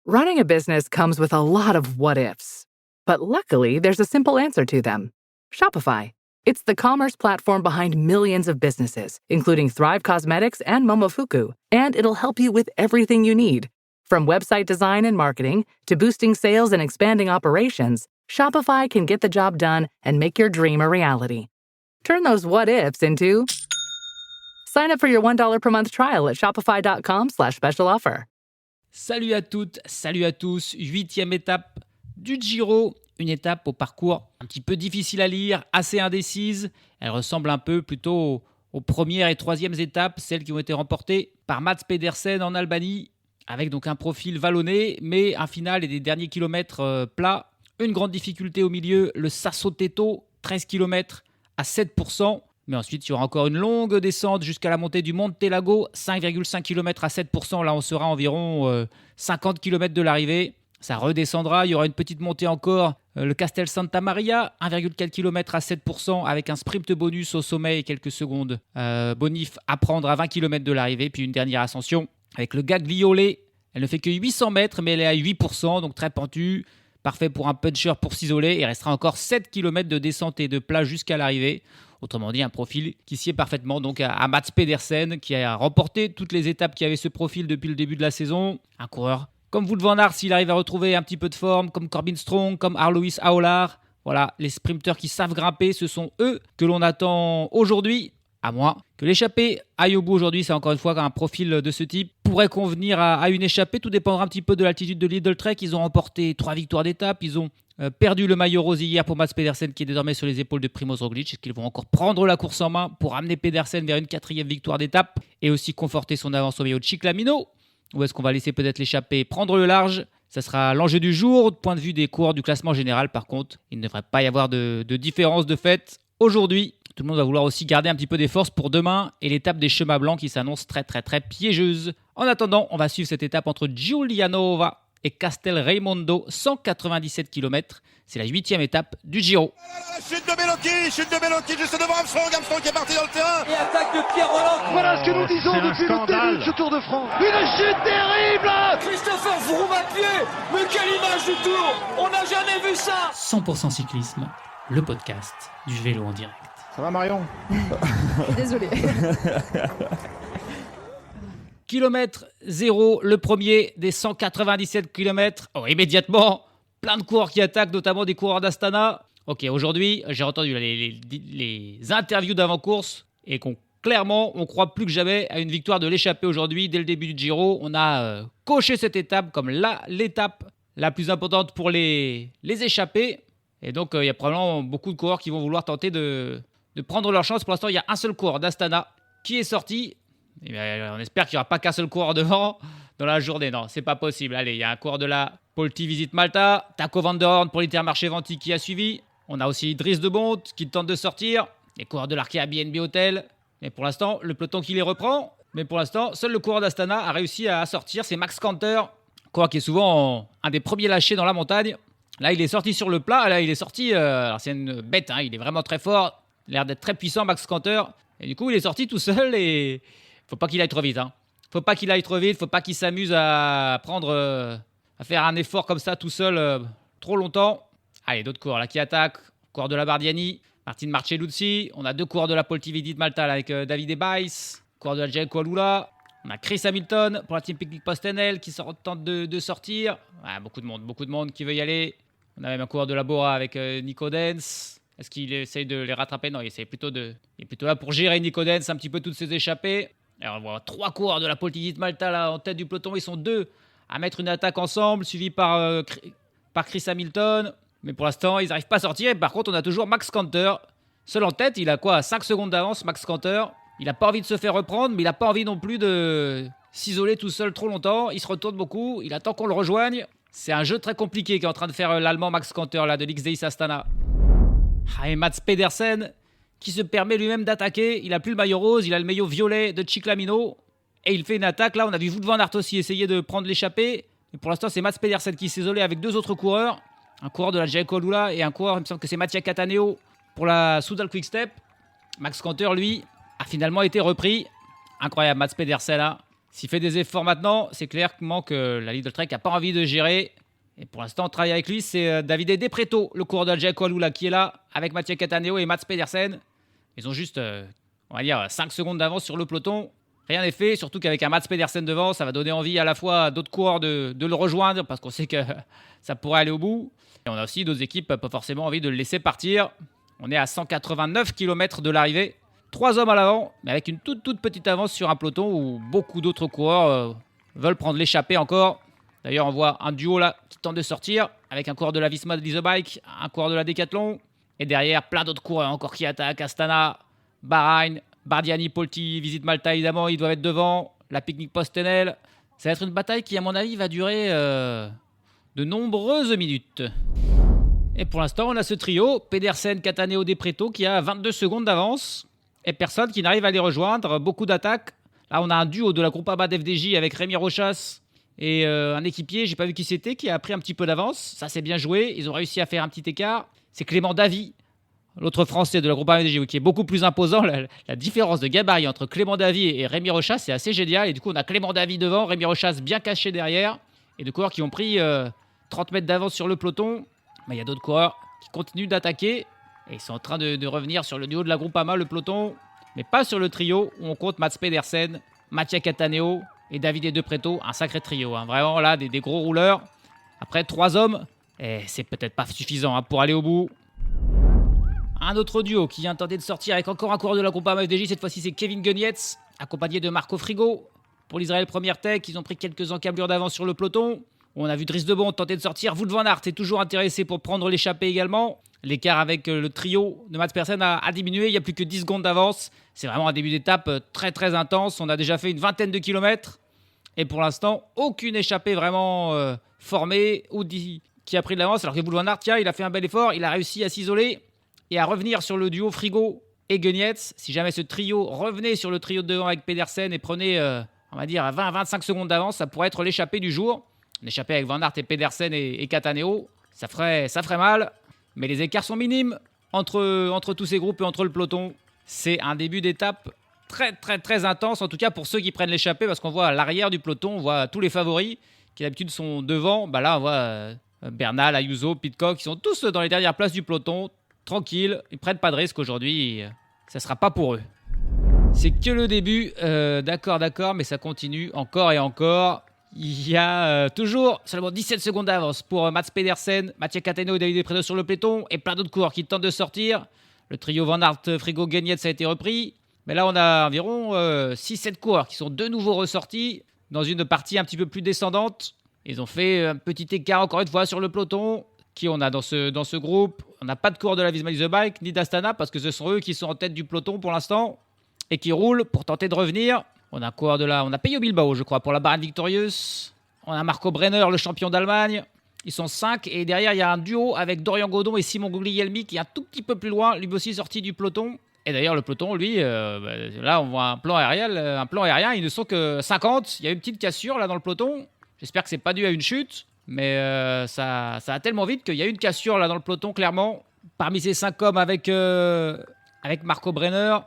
Running a business comes with a lot of what-ifs. But luckily, there's a simple answer to them. Shopify. It's the commerce platform behind millions of businesses, including Thrive Cosmetics and Momofuku, and it'll help you with everything you need. From website design and marketing to boosting sales and expanding operations, Shopify can get the job done and make your dream a reality. Turn those what-ifs into... Sign up for your $1 per month trial at shopify.com/special offer. Salut à toutes, salut à tous, 8e étape du Giro, une étape au parcours un petit peu difficile à lire, assez indécise. Elle ressemble un peu plutôt aux premières et troisièmes étapes, celles qui ont été remportées par Mats Pedersen en Albanie, avec donc un profil vallonné, mais un final et des derniers kilomètres plats. Une grande difficulté au milieu, le Sasso Teto, 13 km à 7%. Mais ensuite, il y aura encore une longue descente jusqu'à la montée du Monte Lago, 5,5 km à 7%. Là, on sera à environ 50 km de l'arrivée. Ça redescendra. Il y aura une petite montée encore. Le Castel Santa Maria, 1,4 km à 7% avec un sprint bonus au sommet et quelques secondes bonif à prendre à 20 km de l'arrivée. Puis une dernière ascension avec le Gagliole. Elle ne fait que 800 mètres, mais elle est à 8%, donc très pentue. Parfait pour un puncher pour s'isoler. Il restera encore 7 km de descente et de plat jusqu'à l'arrivée. Autrement dit, un profil qui sied parfaitement donc à Mats Pedersen, qui a remporté toutes les étapes qui avaient ce profil depuis le début de la saison. Un coureur comme Wout van Aert, s'il arrive à retrouver un petit peu de forme, comme Corbin Strong, comme Arlois Aolar. Voilà, les sprinteurs qui savent grimper, ce sont eux que l'on attend aujourd'hui. À moins que l'échappée aille au bout aujourd'hui, c'est encore une fois un profil de ce type pourrait convenir à une échappée. Tout dépendra un petit peu de l'altitude de Lidl Trek. Ils ont remporté 3 victoires d'étape. Ils ont perdu le maillot rose hier pour Mats Pedersen qui est désormais sur les épaules de Primoz Roglic. Est-ce qu'ils vont encore prendre la course en main pour amener Pedersen vers une 4e victoire d'étape et aussi conforter son avance au maillot de Cyclamino? Ou est-ce qu'on va laisser peut-être l'échappée prendre le large? Ça sera l'enjeu du jour. Du point de vue des coureurs du classement général, par contre, il ne devrait pas y avoir de différence de fait aujourd'hui. Tout le monde va vouloir aussi garder un petit peu des forces pour demain et l'étape des chemins blancs qui s'annonce très piégeuse. En attendant, on va suivre cette étape entre Giulianova et Castel Raimondo, 197 km. C'est la 8e étape du Giro. La chute de Bellocchi juste devant Armstrong qui est parti dans le terrain. Et attaque de Pierre Roland. Voilà ce que nous disons depuis le début de ce Tour de France. Une chute terrible. Christopher Froome à pied. Mais quelle image du Tour. On n'a jamais vu ça. 100% cyclisme, le podcast du vélo en direct. Ça va Marion? Désolé. Kilomètre 0, le premier des 197 km. Oh, immédiatement, plein de coureurs qui attaquent, notamment des coureurs d'Astana. Ok, aujourd'hui, j'ai entendu les interviews d'avant-course et clairement, on croit plus que jamais à une victoire de l'échappée aujourd'hui. Dès le début du Giro, on a coché cette étape comme l'étape la plus importante pour les échappés. Et donc, il y a probablement beaucoup de coureurs qui vont vouloir tenter de prendre leur chance. Pour l'instant, il y a un seul coureur d'Astana qui est sorti. Et bien, on espère qu'il n'y aura pas qu'un seul coureur devant dans la journée. Non, c'est pas possible. Allez, il y a un coureur de la Polti Visite Malta, Taco Van Der Horn pour l'Intermarché Venti qui a suivi. On a aussi Dries de Bont qui tente de sortir. Les coureurs de l'Arkea BNB Hotel. Mais pour l'instant, le peloton qui les reprend. Mais pour l'instant, seul le coureur d'Astana a réussi à sortir. C'est Max Kanter, coureur qui est souvent un des premiers lâchés dans la montagne. Là, il est sorti sur le plat. Là, il est sorti. Alors, c'est une bête. Il est vraiment très fort. Il a l'air d'être très puissant, Max Kanter. Et du coup, il est sorti tout seul et faut pas qu'il aille trop vite. Faut pas qu'il aille trop vite. Faut pas qu'il s'amuse à faire un effort comme ça tout seul trop longtemps. Allez, d'autres coureurs là qui attaquent. Coureur de la Bardiani, Martin Marcelluzzi. On a deux coureurs de la Polti-Vidit Malta là, avec David Ebais. Coureur de la Gelco Alula. On a Chris Hamilton pour la Team Picnic Postenel qui tente de sortir. Ouais, beaucoup de monde qui veut y aller. On a même un coureur de la Bora avec Nico Dens. Est-ce qu'il essaye de les rattraper? Non, il est plutôt là pour gérer Nico Dens un petit peu toutes ses échappées. Alors, on voit 3 coureurs de la Polti-Vidit Malta là, en tête du peloton. Ils sont 2 à mettre une attaque ensemble, suivi par Chris Hamilton. Mais pour l'instant, ils n'arrivent pas à sortir. Et par contre, on a toujours Max Kanter, seul en tête. Il a 5 secondes d'avance, Max Kanter. Il n'a pas envie de se faire reprendre, mais il n'a pas envie non plus de s'isoler tout seul trop longtemps. Il se retourne beaucoup. Il attend qu'on le rejoigne. C'est un jeu très compliqué qu'est en train de faire l'Allemand Max Kanter là, de l'XDX Astana. Et Mats Pedersen qui se permet lui-même d'attaquer. Il n'a plus le maillot rose, il a le maillot violet de Cyclamino. Et il fait une attaque. Là, on a vu Wout van Aert aussi essayer de prendre l'échappée. Mais pour l'instant, c'est Mats Pedersen qui s'est isolé avec 2 autres coureurs. Un coureur de la Gelco Alula et un coureur, il me semble que c'est Mattia Cataneo pour la Soudal Quick-Step. Max Kanter, lui, a finalement été repris. Incroyable, Mats Pedersen là. S'il fait des efforts maintenant, c'est clairement que la Lidl Trek n'a pas envie de gérer. Et pour l'instant, on travaille avec lui. C'est Davide De Preto, le coureur de Jaco Alula, qui est là, avec Mathieu Cataneo et Mats Pedersen. Ils ont juste, on va dire, 5 secondes d'avance sur le peloton. Rien n'est fait, surtout qu'avec un Mats Pedersen devant, ça va donner envie à la fois à d'autres coureurs de le rejoindre, parce qu'on sait que ça pourrait aller au bout. Et on a aussi d'autres équipes pas forcément envie de le laisser partir. On est à 189 km de l'arrivée. 3 hommes à l'avant, mais avec une toute petite avance sur un peloton où beaucoup d'autres coureurs veulent prendre l'échappée encore. D'ailleurs, on voit un duo là qui tente de sortir avec un coureur de la Visma de Bike, un coureur de la Decathlon. Et derrière, plein d'autres coureurs encore qui attaquent. Astana, Bahreïn, Bardiani, Polti, Visite Malta, évidemment, ils doivent être devant. La Picnic Postenel. Ça va être une bataille qui, à mon avis, va durer de nombreuses minutes. Et pour l'instant, on a ce trio, Pedersen, Cataneo, De Preto, qui a 22 secondes d'avance. Et personne qui n'arrive à les rejoindre. Beaucoup d'attaques. Là, on a un duo de la Groupama d'FDJ avec Rémi Rochas et un équipier, j'ai pas vu qui c'était, qui a pris un petit peu d'avance. Ça, c'est bien joué. Ils ont réussi à faire un petit écart. C'est Clément Davy, l'autre Français de la Groupama FDJ, qui est beaucoup plus imposant. La différence de gabarit entre Clément Davy et Rémi Rochas, c'est assez génial. Et du coup, on a Clément Davy devant, Rémi Rochas bien caché derrière. Et deux coureurs qui ont pris 30 mètres d'avance sur le peloton. Mais il y a d'autres coureurs qui continuent d'attaquer. Et ils sont en train de revenir sur le duo de la Groupama, le peloton. Mais pas sur le trio où on compte Mats Pedersen, Mathieu Cataneo et Davide De Preto. Un sacré trio, hein. Vraiment là, des gros rouleurs. Après 3 hommes, et c'est peut-être pas suffisant pour aller au bout. Un autre duo qui vient tenter de sortir avec encore un coureur de la Groupama FDJ. Cette fois-ci, c'est Kevin Guenietz, accompagné de Marco Frigo. Pour l'Israël Première Tech, ils ont pris quelques encablures d'avance sur le peloton. On a vu Dries de Bont tenter de sortir. Wout van Aert est toujours intéressé pour prendre l'échappée également. L'écart avec le trio de Mats Pedersen a diminué. Il n'y a plus que 10 secondes d'avance. C'est vraiment un début d'étape très intense. On a déjà fait une vingtaine de kilomètres. Et pour l'instant, aucune échappée vraiment formée ou qui a pris de l'avance. Alors que Wout van Aert, tiens, il a fait un bel effort. Il a réussi à s'isoler et à revenir sur le duo Frigo et Guenietz. Si jamais ce trio revenait sur le trio de devant avec Pedersen et prenait, on va dire, 20-25 secondes d'avance, ça pourrait être l'échappée du jour. Une échappée avec Van Aert et Pedersen et Cataneo. Ça ferait mal. Mais les écarts sont minimes entre tous ces groupes et entre le peloton. C'est un début d'étape très intense, en tout cas pour ceux qui prennent l'échappée, parce qu'on voit à l'arrière du peloton, on voit tous les favoris qui d'habitude sont devant. Bah là, on voit Bernal, Ayuso, Pidcock, qui sont tous dans les dernières places du peloton, tranquilles, ils prennent pas de risque aujourd'hui, ça sera pas pour eux. C'est que le début, d'accord, mais ça continue encore et encore. Il y a toujours seulement 17 secondes d'avance pour Mats Pedersen, Mathieu Cataneo et Davide De Preto sur le peloton et plein d'autres coureurs qui tentent de sortir. Le trio Van Aert, Frigo, Guenietz a été repris. Mais là, on a environ 6-7 coureurs qui sont de nouveau ressortis dans une partie un petit peu plus descendante. Ils ont fait un petit écart encore une fois sur le peloton. Qui on a dans ce groupe? On n'a pas de coureurs de la Visma Bike ni d'Astana parce que ce sont eux qui sont en tête du peloton pour l'instant et qui roulent pour tenter de revenir. On a un coureur on a Peyo Bilbao, je crois, pour la Bahreïn Victorious. On a Marco Brenner, le champion d'Allemagne. Ils sont 5. Et derrière, il y a un duo avec Dorian Godon et Simon Guglielmi qui est un tout petit peu plus loin, lui aussi sorti du peloton. Et d'ailleurs, le peloton, lui, là, on voit un plan aérien. Ils ne sont que 50. Il y a une petite cassure là dans le peloton. J'espère que c'est pas dû à une chute. Mais ça a tellement vite qu'il y a une cassure là dans le peloton, clairement. Parmi ces 5 hommes avec Marco Brenner...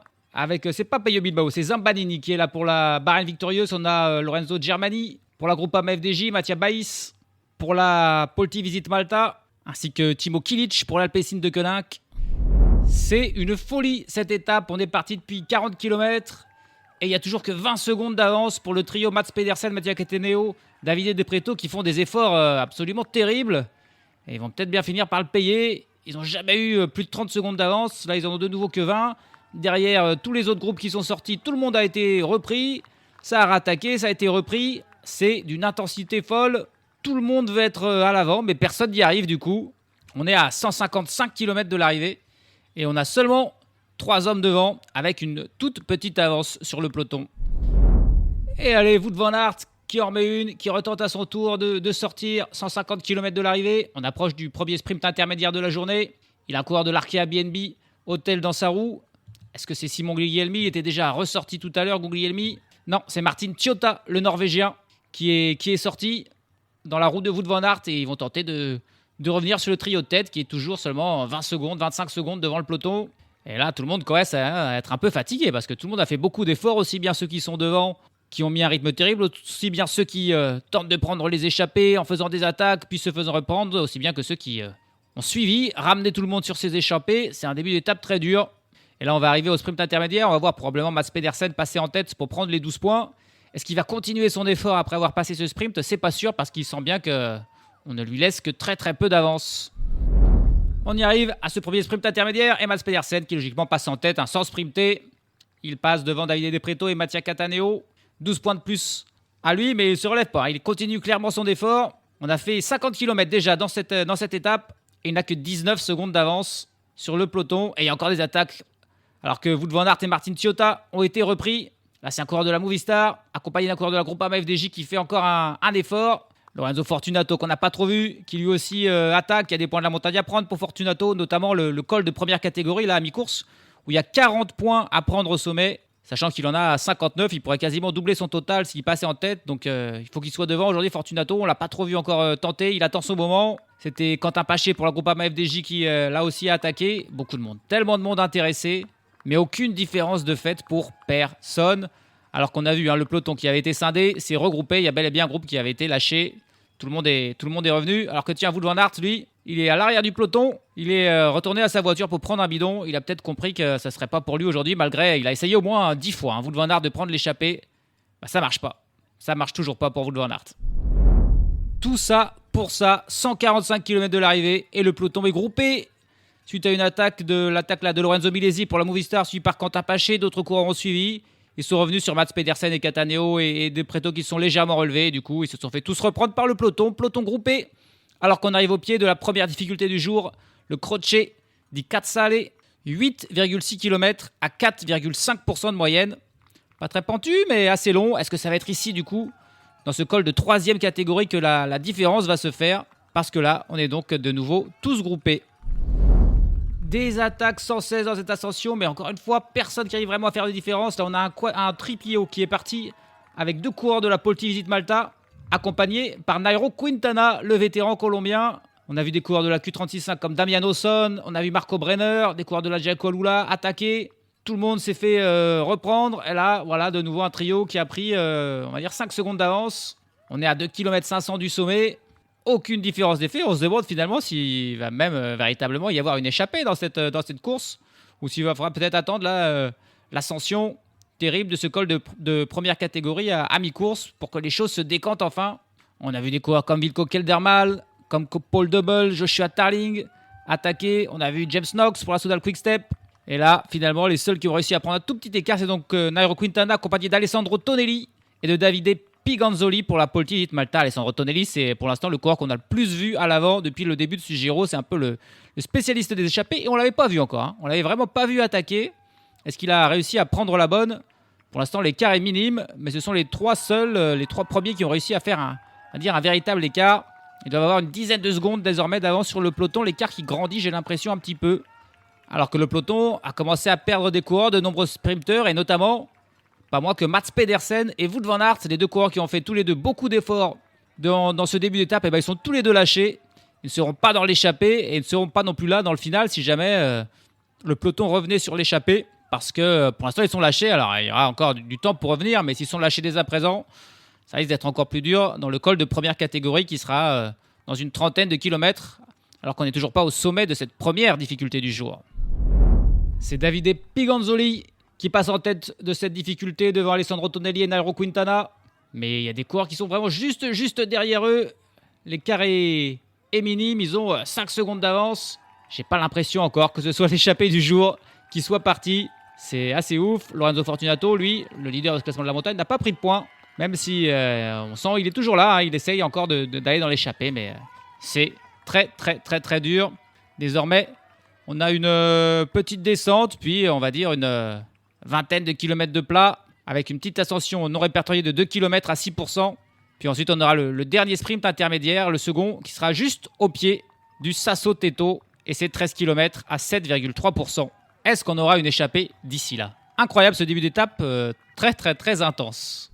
c'est pas Peyo Bilbao, c'est Zambanini qui est là pour la Bahreïn Victorious. On a Lorenzo Germani pour la Groupama FDJ, Mattia Baïs pour la Polti Visite Malta, ainsi que Timo Kilic pour l'Alpecin de Koninck. C'est une folie cette étape. On est parti depuis 40 km et il n'y a toujours que 20 secondes d'avance pour le trio Mats Pedersen, Mathieu Cataneo, Davide De Preto qui font des efforts absolument terribles. Et ils vont peut-être bien finir par le payer. Ils n'ont jamais eu plus de 30 secondes d'avance. Là, ils en ont de nouveau que 20. Derrière, tous les autres groupes qui sont sortis, tout le monde a été repris. Ça a rattaqué, ça a été repris. C'est d'une intensité folle. Tout le monde veut être à l'avant, mais personne n'y arrive du coup. On est à 155 km de l'arrivée. Et on a seulement 3 hommes devant, avec une toute petite avance sur le peloton. Et allez, Wout van Aert qui en remet une, qui retente à son tour de sortir. 150 km de l'arrivée. On approche du premier sprint intermédiaire de la journée. Il a un coureur de l'Arkea BNB, hôtel dans sa roue. Est-ce que c'est Simon Guglielmi? Il était déjà ressorti tout à l'heure, Guglielmi. Non, c'est Martin Tjota, le Norvégien, qui est sorti dans la roue de Wout van Aert. Et ils vont tenter de revenir sur le trio de tête, qui est toujours seulement 20 secondes, 25 secondes devant le peloton. Et là, tout le monde commence à être un peu fatigué, parce que tout le monde a fait beaucoup d'efforts, aussi bien ceux qui sont devant qui ont mis un rythme terrible, aussi bien ceux qui tentent de prendre les échappées en faisant des attaques, puis se faisant reprendre, aussi bien que ceux qui ont suivi, ramener tout le monde sur ces échappées. C'est un début d'étape très dur. Et là, on va arriver au sprint intermédiaire. On va voir probablement Mads Pedersen passer en tête pour prendre les 12 points. Est-ce qu'il va continuer son effort après avoir passé ce sprint? C'est pas sûr parce qu'il sent bien qu'on ne lui laisse que très très peu d'avance. On y arrive à ce premier sprint intermédiaire et Mads Pedersen qui logiquement passe en tête sans sprinter. Il passe devant Davide De Preto et Mattia Cataneo. 12 points de plus à lui, mais il ne se relève pas. Il continue clairement son effort. On a fait 50 km déjà dans cette étape et il n'a que 19 secondes d'avance sur le peloton. Et il y a encore des attaques alors que Wout van Aert et Martin Ciotta ont été repris. Là, c'est un coureur de la Movistar, accompagné d'un coureur de la Groupama FDJ qui fait encore un effort. Lorenzo Fortunato, qu'on n'a pas trop vu, qui lui aussi attaque. Il y a des points de la montagne à prendre pour Fortunato, notamment le col de première catégorie, là, à mi-course, où il y a 40 points à prendre au sommet. Sachant qu'il en a 59, il pourrait quasiment doubler son total s'il passait en tête. Donc il faut qu'il soit devant. Aujourd'hui, Fortunato, on ne l'a pas trop vu encore tenter. Il attend son moment. C'était Quentin Paché pour la Groupama FDJ qui, là aussi, a attaqué. Beaucoup de monde. Tellement de monde intéressé. Mais aucune différence de fait pour personne. Alors qu'on a vu le peloton qui avait été scindé, s'est regroupé. Il y a bel et bien un groupe qui avait été lâché. Tout le monde est revenu. Alors que tiens, Wout van Aert, lui, il est à l'arrière du peloton. Il est retourné à sa voiture pour prendre un bidon. Il a peut-être compris que ça ne serait pas pour lui aujourd'hui, malgré il a essayé au moins 10 fois, Wout van Aert, de prendre l'échappée. Ça marche pas. Ça marche toujours pas pour Wout van Aert. Tout ça pour ça, 145 km de l'arrivée et le peloton est groupé. Suite à une attaque de Lorenzo Milesi pour la Movistar, suivi par Quentin Paché, d'autres coureurs ont suivi. Ils sont revenus sur Mads Pedersen et Cataneo et De Preto qui sont légèrement relevés. Du coup, ils se sont fait tous reprendre par le peloton groupé. Alors qu'on arrive au pied de la première difficulté du jour, le Croce di Cazzale, 8,6 km à 4,5% de moyenne. Pas très pentu, mais assez long. Est-ce que ça va être ici, du coup, dans ce col de 3e catégorie, que la différence va se faire? Parce que là, on est donc de nouveau tous groupés. Des attaques sans cesse dans cette ascension, mais encore une fois, personne qui arrive vraiment à faire de différence. Là, on a un triplio qui est parti avec 2 coureurs de la Polti Visite Malta, accompagné par Nairo Quintana, le vétéran colombien. On a vu des coureurs de la Q36 comme Damian Osson, on a vu Marco Brenner, des coureurs de la Giacomo Lula attaquer. Tout le monde s'est fait reprendre. Et là, voilà, de nouveau un trio qui a pris, on va dire, 5 secondes d'avance. On est à 2 km 500 du sommet. Aucune différence d'effet. On se demande finalement s'il va même véritablement y avoir une échappée dans cette course, ou s'il va falloir peut-être attendre l'ascension terrible de ce col de première catégorie à mi-course pour que les choses se décantent enfin. On a vu des coureurs comme Wilco Kelderman, comme Paul Double, Joshua Tarling attaquer. On a vu James Knox pour la Soudal Quick-Step. Et là, finalement, les seuls qui ont réussi à prendre un tout petit écart, c'est donc Nairo Quintana, accompagné d'Alessandro Tonelli et de Davide Piganzoli pour la Polti Visite Malta. Alessandro Tonelli, c'est pour l'instant le coureur qu'on a le plus vu à l'avant depuis le début de ce Giro. C'est un peu le spécialiste des échappées et on ne l'avait pas vu encore. On ne l'avait vraiment pas vu attaquer. Est-ce qu'il a réussi à prendre la bonne? Pour l'instant, l'écart est minime, mais ce sont les 3 premiers qui ont réussi à faire un véritable écart. Ils doivent avoir une dizaine de secondes désormais d'avance sur le peloton. L'écart qui grandit, j'ai l'impression, un petit peu. Alors que le peloton a commencé à perdre des coureurs, de nombreux sprinteurs, et notamment, pas moins que Mads Pedersen et Wout van Aert. C'est les 2 coureurs qui ont fait tous les 2 beaucoup d'efforts dans ce début d'étape. Et ils sont tous les 2 lâchés. Ils ne seront pas dans l'échappée et ils ne seront pas non plus là dans le final si jamais le peloton revenait sur l'échappée. Parce que pour l'instant, ils sont lâchés. Alors, il y aura encore du temps pour revenir, mais s'ils sont lâchés dès à présent, ça risque d'être encore plus dur dans le col de première catégorie qui sera dans une trentaine de kilomètres, alors qu'on n'est toujours pas au sommet de cette première difficulté du jour. C'est Davide Piganzoli qui passe en tête de cette difficulté devant Alessandro Tonelli et Nairo Quintana. Mais il y a des coureurs qui sont vraiment juste derrière eux. L'écart est minime, ils ont 5 secondes d'avance. J'ai pas l'impression encore que ce soit l'échappée du jour qui soit parti. C'est assez ouf. Lorenzo Fortunato, lui, le leader de ce classement de la montagne, n'a pas pris de points. Même si on sent qu'il est toujours là. Il essaye encore d'aller dans l'échappée. Mais c'est très dur. Désormais, on a une petite descente. Puis, on va dire, une vingtaine de kilomètres de plat. Avec une petite ascension non répertoriée de 2 km à 6%. Puis ensuite, on aura le dernier sprint intermédiaire, le second, qui sera juste au pied du Sasso Teto. Et c'est 13 km à 7,3%. Est-ce qu'on aura une échappée d'ici là? Incroyable ce début d'étape, très intense.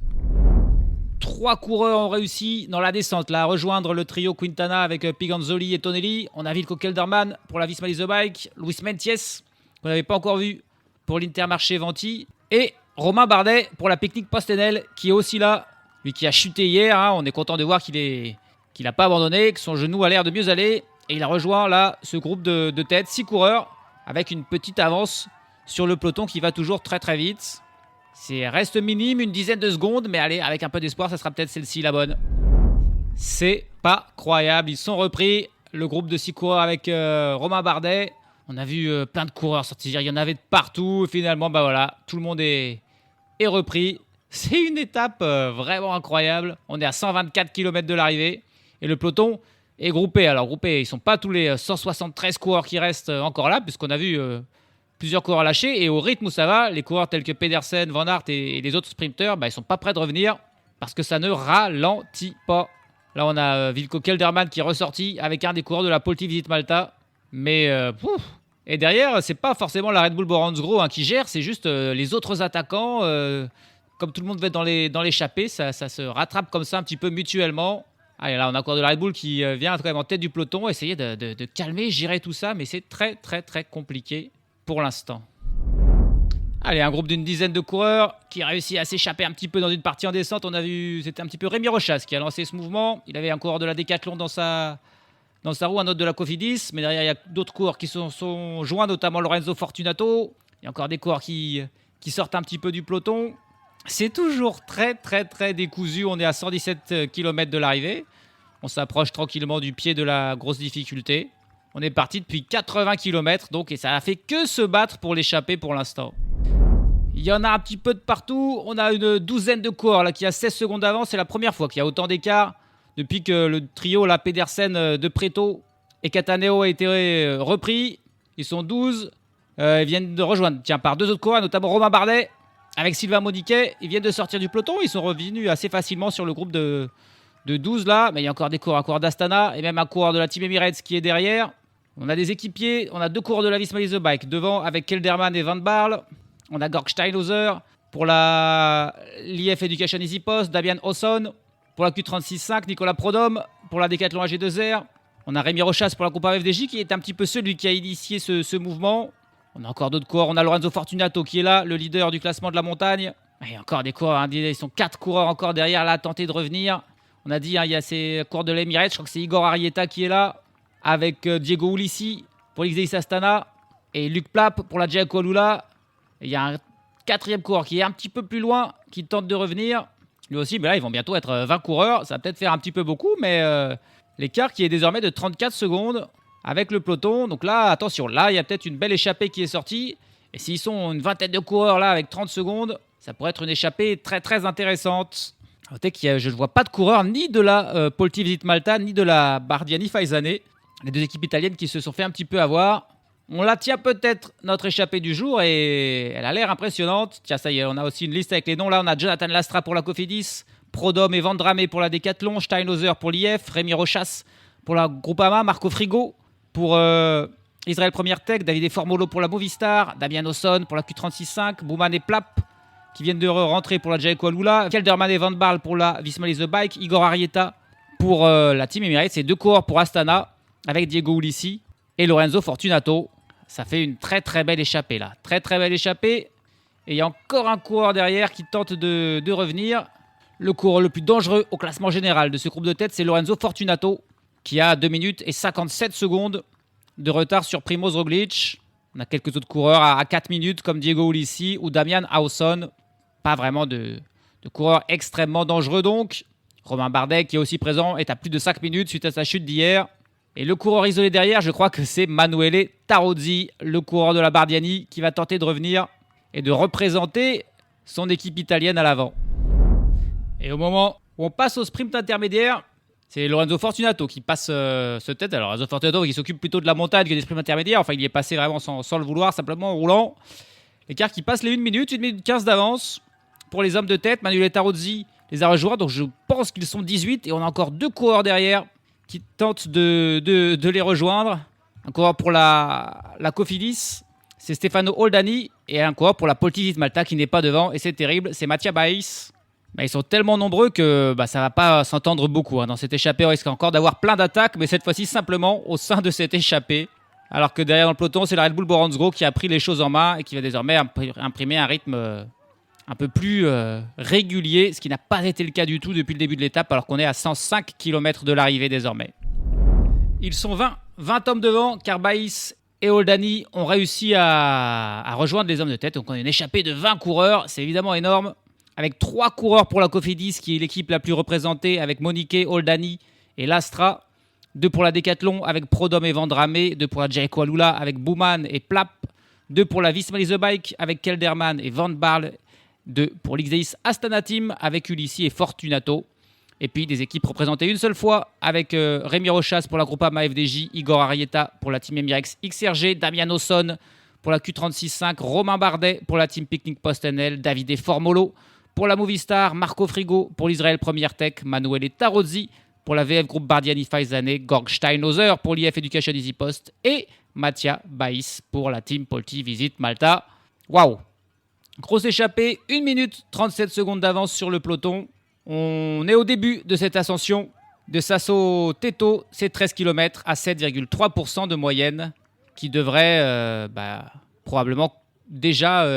3 coureurs ont réussi dans la descente là, à rejoindre le trio Quintana avec Piganzoli et Tonelli. On a Wilco Kelderman pour la Visma Lease Bike, Luis Mentiès, qu'on n'avait pas encore vu pour l'Intermarché Venti. Et Romain Bardet pour la Picnic Pastenel qui est aussi là. Lui qui a chuté hier, hein. On est content de voir qu'il n'a pas abandonné, que son genou a l'air de mieux aller. Et il a rejoint là ce groupe de tête, 6 coureurs, avec une petite avance sur le peloton qui va toujours très très vite. C'est reste minime, une dizaine de secondes, mais allez, avec un peu d'espoir, ça sera peut-être celle-ci la bonne. C'est pas croyable, ils sont repris. Le groupe de 6 coureurs avec Romain Bardet. On a vu plein de coureurs sortir, il y en avait de partout. Finalement, bah voilà, tout le monde est repris. C'est une étape vraiment incroyable. On est à 124 km de l'arrivée. Et le peloton est groupé. Alors groupé, ils ne sont pas tous les 173 coureurs qui restent encore là, puisqu'on a vu plusieurs coureurs lâchés. Et au rythme où ça va, les coureurs tels que Pedersen, Van Aert et les autres sprinteurs, bah, ils ne sont pas prêts de revenir, parce que ça ne ralentit pas. Là, on a Wilco Kelderman qui est ressorti avec un des coureurs de la Poelti Visit Malta. Mais, et derrière, c'est pas forcément la Red Bull Boransgro qui gère, c'est juste les autres attaquants. Comme tout le monde va être dans l'échappée, ça se rattrape comme ça un petit peu mutuellement. Allez, là, on a encore de la Red Bull qui vient quand même en tête du peloton. Essayer de calmer, gérer tout ça, mais c'est très, très, très compliqué pour l'instant. Allez, un groupe d'une dizaine de coureurs qui a réussi à s'échapper un petit peu dans une partie en descente. On a vu, c'était un petit peu Rémi Rochas qui a lancé ce mouvement. Il avait un coureur de la Decathlon dans sa roue, un autre de la Cofidis. Mais derrière, il y a d'autres coureurs qui sont joints, notamment Lorenzo Fortunato. Il y a encore des coureurs qui sortent un petit peu du peloton. C'est toujours très, très, très décousu. On est à 117 km de l'arrivée. On s'approche tranquillement du pied de la grosse difficulté. On est parti depuis 80 km, donc, et ça a fait que se battre pour l'échapper pour l'instant. Il y en a un petit peu de partout. On a une douzaine de coureurs là, qui a 16 secondes d'avance. C'est la première fois qu'il y a autant d'écart depuis que le trio, la Pedersen, De Preto et Cataneo a été repris. Ils sont 12. Ils viennent de rejoindre par 2 autres coureurs, notamment Romain Bardet avec Sylvain Moniquet. Ils viennent de sortir du peloton. Ils sont revenus assez facilement sur le groupe de 12 là. Mais il y a encore des coureurs, un coureur d'Astana et même un coureur de la Team Emirates qui est derrière. On a des équipiers. On a 2 coureurs de la Visma Lease Bike devant avec Kelderman et Van Baarle. On a Georg Steinhauser pour la l'IF Education Easy Post, Damian Osson pour la Q36.5, Nicolas Prodhomme pour la Decathlon AG2R. On a Rémi Rochas pour la Groupe FDJ qui est un petit peu celui qui a initié ce mouvement. On a encore d'autres coureurs. On a Lorenzo Fortunato qui est là, le leader du classement de la montagne. Il y a encore des coureurs. Hein, ils sont 4 coureurs encore derrière là à tenter de revenir. On a dit, il y a ces coureurs de l'Emirates. Je crois que c'est Igor Arrieta qui est là avec Diego Ulissi pour l'XDX Astana et Luc Plapp pour la Jayco Alula. Il y a un 4e coureur qui est un petit peu plus loin, qui tente de revenir. Lui aussi, mais là, ils vont bientôt être 20 coureurs. Ça va peut-être faire un petit peu beaucoup, mais l'écart qui est désormais de 34 secondes avec le peloton. Donc là, attention, là, il y a peut-être une belle échappée qui est sortie. Et s'ils sont une vingtaine de coureurs là avec 30 secondes, ça pourrait être une échappée très, très intéressante. Je ne vois pas de coureurs ni de la Poelti Visit Malta, ni de la Bardiani Faisane. Les 2 équipes italiennes qui se sont fait un petit peu avoir. On la tient peut-être, notre échappée du jour, et elle a l'air impressionnante. Tiens, ça y est, on a aussi une liste avec les noms. Là, on a Jonathan Lastra pour la Cofidis, Prodhomme et Vandrame pour la Decathlon, Steinhauser pour l'IF, Rémi Rochas pour la Groupama, Marco Frigo pour Israël Première Tech, Davide Formolo pour la Movistar, Damian Osson pour la Q36.5, Bouman et Plapp qui viennent de rentrer pour la Jayco Alula, Kelderman et Van Baarle pour la Visma Lease Bike, Igor Arrieta pour la Team Emirates, c'est 2 coureurs pour Astana avec Diego Ulissi et Lorenzo Fortunato. Ça fait une très très belle échappée là. Très très belle échappée. Et il y a encore un coureur derrière qui tente de revenir. Le coureur le plus dangereux au classement général de ce groupe de tête, c'est Lorenzo Fortunato, qui a 2 minutes et 57 secondes de retard sur Primoz Roglic. On a quelques autres coureurs à 4 minutes comme Diego Ulissi ou Damian Hawson. Pas vraiment de coureurs extrêmement dangereux donc. Romain Bardet qui est aussi présent est à plus de 5 minutes suite à sa chute d'hier. Et le coureur isolé derrière, je crois que c'est Manuele Tarozzi, le coureur de la Bardiani, qui va tenter de revenir et de représenter son équipe italienne à l'avant. Et au moment où on passe au sprint intermédiaire, c'est Lorenzo Fortunato qui passe ce tête. Alors Lorenzo Fortunato qui s'occupe plutôt de la montagne que des sprints intermédiaires. Enfin, il y est passé vraiment sans le vouloir, simplement en roulant. L'écart qui passe les 1 minute 15 d'avance pour les hommes de tête. Manuele Tarozzi les a rejoints, donc je pense qu'ils sont 18. Et on a encore 2 coureurs derrière qui tentent de les rejoindre. Un coureur pour la Cofidis, c'est Stefano Oldani, et un coureur pour la Poelti Visit Malta qui n'est pas devant, et c'est terrible, c'est Mattia Baïs. Ils sont tellement nombreux que ça ne va pas s'entendre beaucoup. Dans cette échappée, on risque encore d'avoir plein d'attaques, mais cette fois-ci simplement au sein de cette échappée. Alors que derrière dans le peloton, c'est la Red Bull Boransgro qui a pris les choses en main et qui va désormais imprimer un rythme un peu plus régulier, ce qui n'a pas été le cas du tout depuis le début de l'étape, alors qu'on est à 105 km de l'arrivée désormais. Ils sont 20 hommes devant, car Baïs et Oldani ont réussi à rejoindre les hommes de tête. Donc on a une échappée de 20 coureurs, c'est évidemment énorme. Avec 3 coureurs pour la Cofidis, qui est l'équipe la plus représentée, avec Monique, Oldani et Lastra. 2 pour la Decathlon, avec Prodom et Vendrame. 2 pour la Jayco Alula, avec Bouman et Plap. 2 pour la Visma Lease Bike, avec Kelderman et Van Barle. 2 pour l'XDX Astana Team, avec Ulissi et Fortunato. Et puis des équipes représentées une seule fois avec Rémi Rochas pour la Groupama FDJ, Igor Arieta pour la Team Emirex XRG, Damian Osson pour la Q36.5, Romain Bardet pour la Team Picnic PostNL, Davide Formolo pour la Movistar, Marco Frigo pour l'Israël Première Tech, Manuel Tarozzi pour la VF Group Bardiani Faisane, Gorg Steinhauser pour l'IF Education Easy Post et Mattia Baïs pour la Team Polti Visit Malta. Waouh! Grosse échappée, 1 minute 37 secondes d'avance sur le peloton. On est au début de cette ascension de Sasso Teto, c'est 13 km à 7,3% de moyenne qui devrait probablement déjà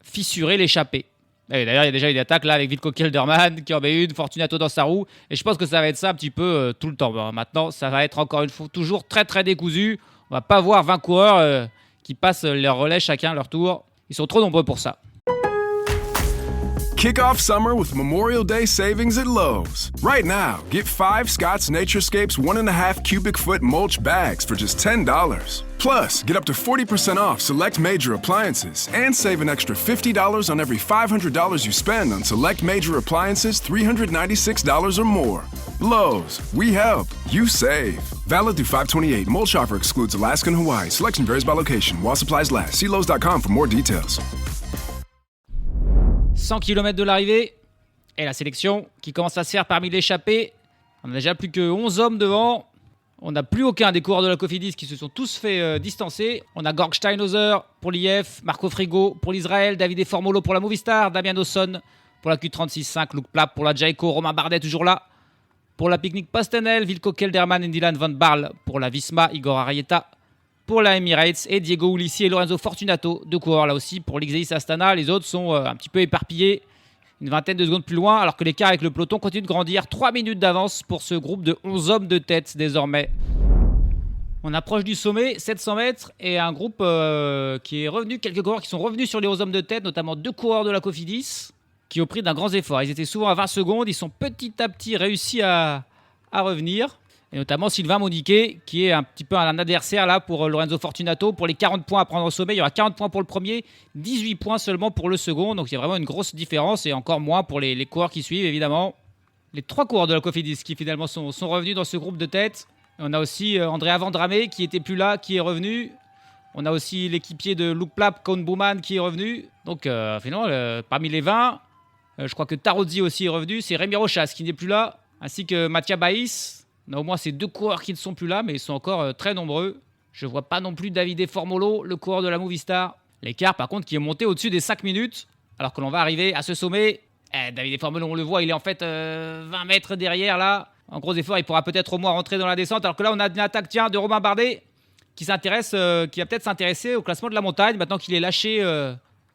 fissurer l'échappée. Et d'ailleurs, il y a déjà une attaque là avec Wilco Kelderman qui en met une, Fortunato dans sa roue. Et je pense que ça va être ça un petit peu tout le temps. Bon, maintenant, ça va être encore une fois toujours très très décousu. On va pas voir 20 coureurs qui passent leur relais chacun leur tour. Ils sont trop nombreux pour ça. Kick off summer with Memorial Day savings at Lowe's. Right now, get 5 Scott's Naturescapes 1.5 cubic foot mulch bags for just $10. Plus, get up to 40% off select major appliances and save an extra $50 on every $500 you spend on select major appliances $396 or more. Lowe's, we help, you save. Valid through 5/28. Mulch offer excludes Alaska and Hawaii. Selection varies by location. While supplies last. See Lowe's.com for more details. 100 km de l'arrivée et la sélection qui commence à se faire parmi l'échappée. On a déjà plus que 11 hommes devant. On n'a plus aucun des coureurs de la Cofidis qui se sont tous fait distancer. On a Gorg Steinhauser pour l'IF, Marco Frigo pour l'Israël, Davide Formolo pour la Movistar, Damian Osson pour la Q36.5, Luke Plap pour la Jayco, Romain Bardet toujours là pour la Picnic PostNL, Wilco Kelderman et Dylan Van Barle pour la Visma, Igor Arieta pour la Emirates et Diego Ulissi et Lorenzo Fortunato, 2 coureurs là aussi pour l'XDX Astana. Les autres sont un petit peu éparpillés, une vingtaine de secondes plus loin, alors que l'écart avec le peloton continue de grandir. 3 minutes d'avance pour ce groupe de 11 hommes de tête désormais. On approche du sommet, 700 mètres, et un groupe qui est revenu, quelques coureurs qui sont revenus sur les 11 hommes de tête, notamment 2 coureurs de la Cofidis, qui au prix d'un grand effort. Ils étaient souvent à 20 secondes, ils sont petit à petit réussi à revenir. Et notamment Sylvain Moniquet, qui est un petit peu un adversaire là pour Lorenzo Fortunato. Pour les 40 points à prendre au sommet, il y aura 40 points pour le premier, 18 points seulement pour le second. Donc il y a vraiment une grosse différence et encore moins pour les coureurs qui suivent, évidemment. Les 3 coureurs de la Cofidis qui finalement sont revenus dans ce groupe de tête. Et on a aussi Andrea Vendrame qui était plus là, qui est revenu. On a aussi l'équipier de Luke Plap, Koen Bouman, qui est revenu. Donc finalement, parmi les 20, je crois que Tarozzi aussi est revenu. C'est Rémi Rochas qui n'est plus là, ainsi que Mattia Baïs. On a au moins ces 2 coureurs qui ne sont plus là, mais ils sont encore très nombreux. Je ne vois pas non plus Davide Formolo, le coureur de la Movistar. L'écart, par contre, qui est monté au-dessus des 5 minutes, alors que l'on va arriver à ce sommet. Davide Formolo, on le voit, il est en fait 20 mètres derrière, là. En gros effort, il pourra peut-être au moins rentrer dans la descente. Alors que là, on a une attaque de Romain Bardet qui va peut-être s'intéresser au classement de la montagne, maintenant qu'il est lâché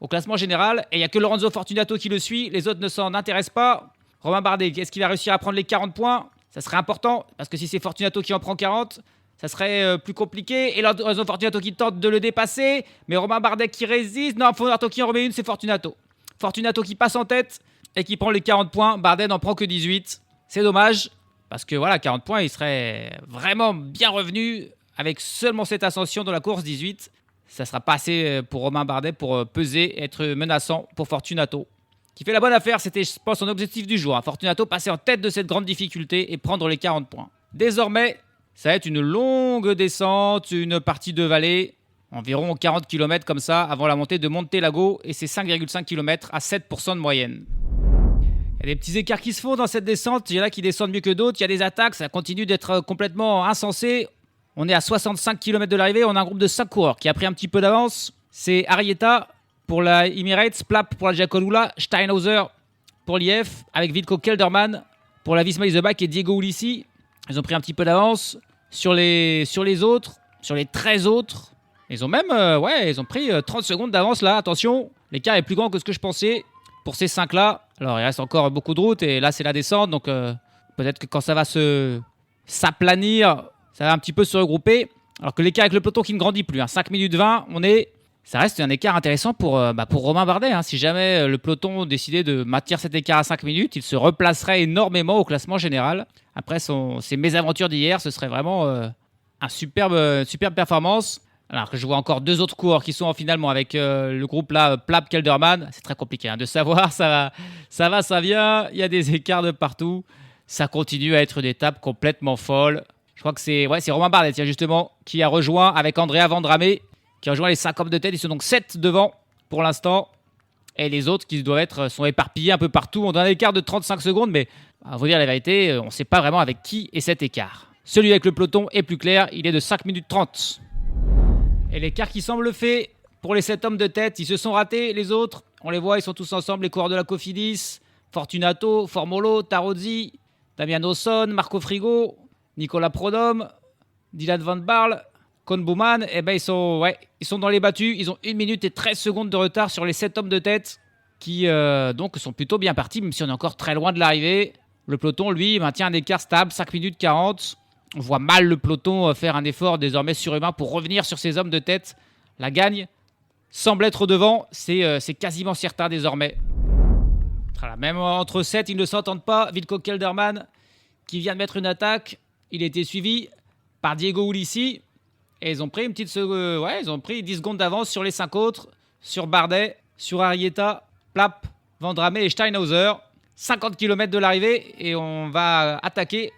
au classement général. Et il n'y a que Lorenzo Fortunato qui le suit. Les autres ne s'en intéressent pas. Romain Bardet, est-ce qu'il va réussir à prendre les 40 points ? Ça serait important, parce que si c'est Fortunato qui en prend 40, ça serait plus compliqué. Et là, Fortunato qui tente de le dépasser, mais Romain Bardet qui résiste. Non, Fortunato qui en remet une, c'est Fortunato. Fortunato qui passe en tête et qui prend les 40 points. Bardet n'en prend que 18. C'est dommage, parce que voilà, 40 points, il serait vraiment bien revenu avec seulement cette ascension dans la course 18. Ça ne sera pas assez pour Romain Bardet pour peser, être menaçant pour Fortunato. Qui fait la bonne affaire, c'était, je pense, son objectif du jour. Fortunato passer en tête de cette grande difficulté et prendre les 40 points. Désormais, ça va être une longue descente, une partie de vallée, environ 40 km comme ça, avant la montée de Monte Lago, et c'est 5,5 km à 7% de moyenne. Il y a des petits écarts qui se font dans cette descente, il y en a qui descendent mieux que d'autres, il y a des attaques, ça continue d'être complètement insensé. On est à 65 km de l'arrivée, on a un groupe de 5 coureurs qui a pris un petit peu d'avance. C'est Arieta pour la Emirates, Plap pour la Jayco Alula, Steinhauser pour l'IF, avec Wilco Kelderman pour la Visma Lease Bike et Diego Ulissi. Ils ont pris un petit peu d'avance sur les autres, sur les 13 autres. Ils ont même ils ont pris 30 secondes d'avance là, attention. L'écart est plus grand que ce que je pensais. pour ces 5-là. Alors, il reste encore beaucoup de route et là, c'est la descente. Donc, peut-être que quand ça va s'aplanir, ça va un petit peu se regrouper. Alors que l'écart avec le peloton qui ne grandit plus, 5 minutes 20, ça reste un écart intéressant pour Romain Bardet. Si jamais le peloton décidait de maintenir cet écart à 5 minutes, il se replacerait énormément au classement général. Après ses mésaventures d'hier, ce serait vraiment une superbe performance. Alors que je vois encore 2 autres coureurs qui sont finalement avec le groupe là, Plap-Kelderman. C'est très compliqué de savoir, ça va, ça vient. Il y a des écarts de partout. Ça continue à être une étape complètement folle. Je crois que c'est Romain Bardet, justement, qui a rejoint avec Andrea Vendrame, qui a rejoint les 5 hommes de tête. Ils sont donc 7 devant pour l'instant. Et les autres qui sont éparpillés un peu partout. On a un écart de 35 secondes, mais à vous dire la vérité, on ne sait pas vraiment avec qui est cet écart. Celui avec le peloton est plus clair, il est de 5 minutes 30. Et l'écart qui semble fait pour les 7 hommes de tête, ils se sont ratés les autres. On les voit, ils sont tous ensemble, les coureurs de la Cofidis, Fortunato, Formolo, Tarozzi, Damian Osson, Marco Frigo, Nicolas Prodhomme, Dylan Van Barle, Koen Bouwman, ils sont dans les battus. Ils ont 1 minute et 13 secondes de retard sur les 7 hommes de tête qui donc sont plutôt bien partis, même si on est encore très loin de l'arrivée. Le peloton, lui, maintient un écart stable, 5 minutes 40. On voit mal le peloton faire un effort désormais surhumain pour revenir sur ces hommes de tête. La gagne semble être devant, c'est quasiment certain désormais. Même entre 7, ils ne s'entendent pas. Wilco Kelderman qui vient de mettre une attaque. Il a été suivi par Diego Ulissi. Et ils ont pris ils ont pris 10 secondes d'avance sur les 5 autres. Sur Bardet, sur Arrieta, Plap, Vendrame et Steinhauser. 50 km de l'arrivée et on va attaquer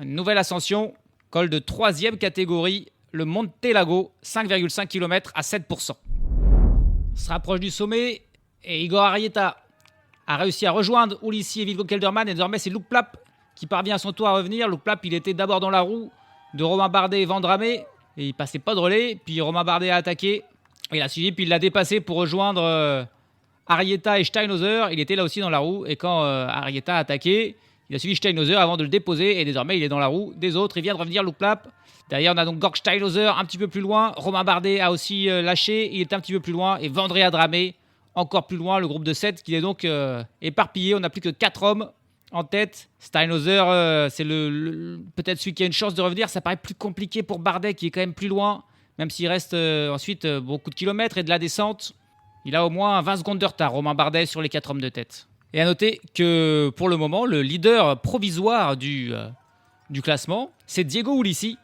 une nouvelle ascension. Col de 3e catégorie, le Monte Lago, 5,5 km à 7%. On se rapproche du sommet et Igor Arrieta a réussi à rejoindre Ulissi et Wilco Kelderman. Et désormais, c'est Luke Plap qui parvient à son tour à revenir. Luke Plap, il était d'abord dans la roue de Romain Bardet et Vendrame. Et il passait pas de relais. Puis Romain Bardet a attaqué. Il a suivi, puis il l'a dépassé pour rejoindre Arrieta et Steinhauser. Il était là aussi dans la roue. Et quand Arrieta a attaqué, il a suivi Steinhauser avant de le déposer. Et désormais, il est dans la roue des autres. Il vient de revenir, Luke Plap. Derrière, on a donc Georg Steinhauser un petit peu plus loin. Romain Bardet a aussi lâché. Il est un petit peu plus loin. Et Vandrea Dramé encore plus loin, le groupe de 7 qui est donc éparpillé. On n'a plus que 4 hommes en tête. Steinhauser, c'est peut-être celui qui a une chance de revenir. Ça paraît plus compliqué pour Bardet qui est quand même plus loin, même s'il reste ensuite beaucoup de kilomètres et de la descente. Il a au moins 20 secondes de retard, Romain Bardet, sur les 4 hommes de tête. Et à noter que pour le moment, le leader provisoire du classement, c'est Diego Ulissi.